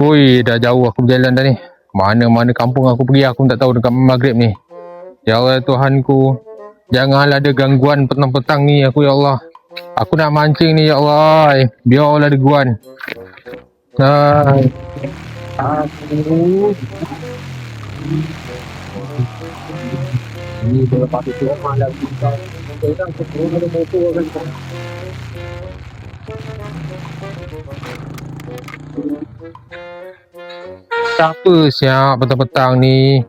Ui, dah jauh aku berjalan dah ni. Mana-mana kampung aku pergi aku tak tahu dekat maghrib ni. Ya Allah Tuhanku, janganlah ada gangguan petang-petang ni aku ya Allah. Aku nak mancing ni ya Allah. Biarlah ada gangguan. Aku ini selepas itu malam kita orang sepuluh ada motor kan. Siapa siap petang-petang ni?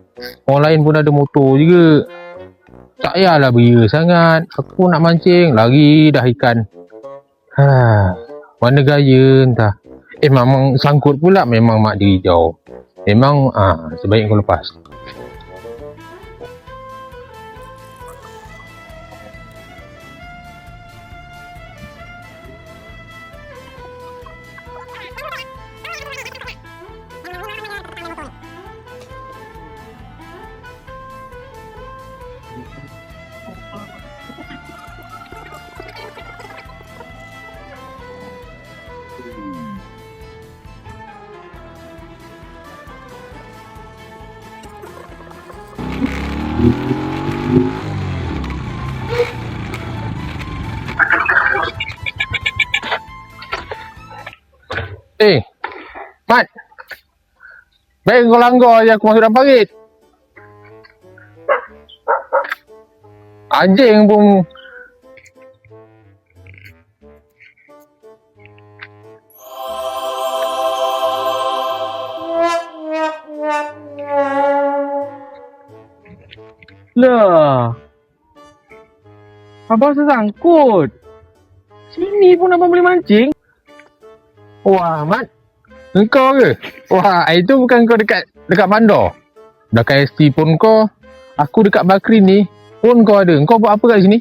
Orang lain pun ada motor juga. Tak payahlah beria sangat. Aku nak mancing, lari dah ikan. Mana gaya entah. Memang sangkut pula, memang mak diri jauh. Memang sebaik kau lepas. Mat, baik kau langgar je aku masuk dalam parit. Anjing pun lah. Abang sesangkut. Sini pun abang boleh mancing. wah Mat, engkau ke? Wah, itu bukan kau dekat bandar. Dekat ST pun kau. Aku dekat Bakri ni pun kau ada. Kau buat apa kat sini?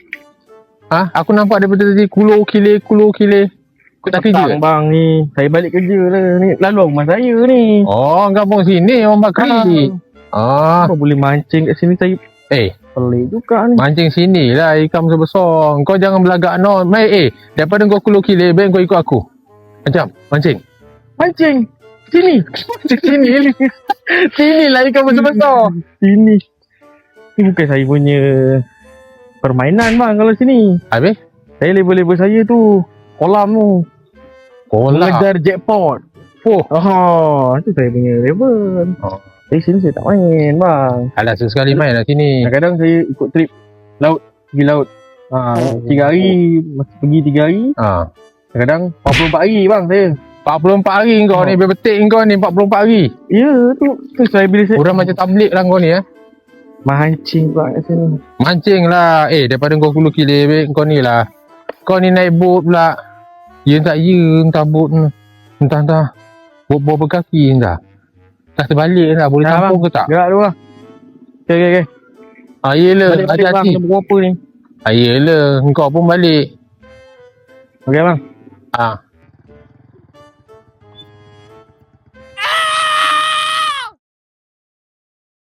Aku nampak daripada tadi kulo kile. Kau tak kerja? Bang ni, saya balik kerja lah ni. Lalu rumah saya ni. Oh, kampung sini orang Bakri. Abang boleh mancing kat sini, saya pelik juga ni. Mancing sini lah ikan besar-besar. Kau jangan belagak no. Mai daripada kau kulo kile, baik kau ikut aku. Macam mancing. Mancing. Sini. Sini ni. Sini lah ikan besar-besar. Sini. Ni bukan saya punya permainan bang kalau sini. Habis? Saya level-level saya tu. Kolam tu. Kolam. Mengejar jackpot. Tu saya punya level. Dari sini saya tak main bang. Alah sekali main lah sini. Kadang-kadang saya ikut trip laut. Pergi laut 3 hari. Masih pergi 3 hari. Kadang-kadang 44 hari bang saya. 44 hari kau ni. Bebetik kau ni 44 hari. Ya tu saya bila saya Orang macam tablik lah kau ni mancing bang kat sini. Mancing lah. Daripada kau kulu kile, kau ni lah. Kau ni naik bot pula. Ya entah bot ni. Entah bot berkaki entah. Tak terbalik lah. Boleh campur ke tak? Gerak dulu lah. Okay. Yelah. Balik Hati-hati. bang. Apa ni? Yelah. Kau pun balik. Okay bang.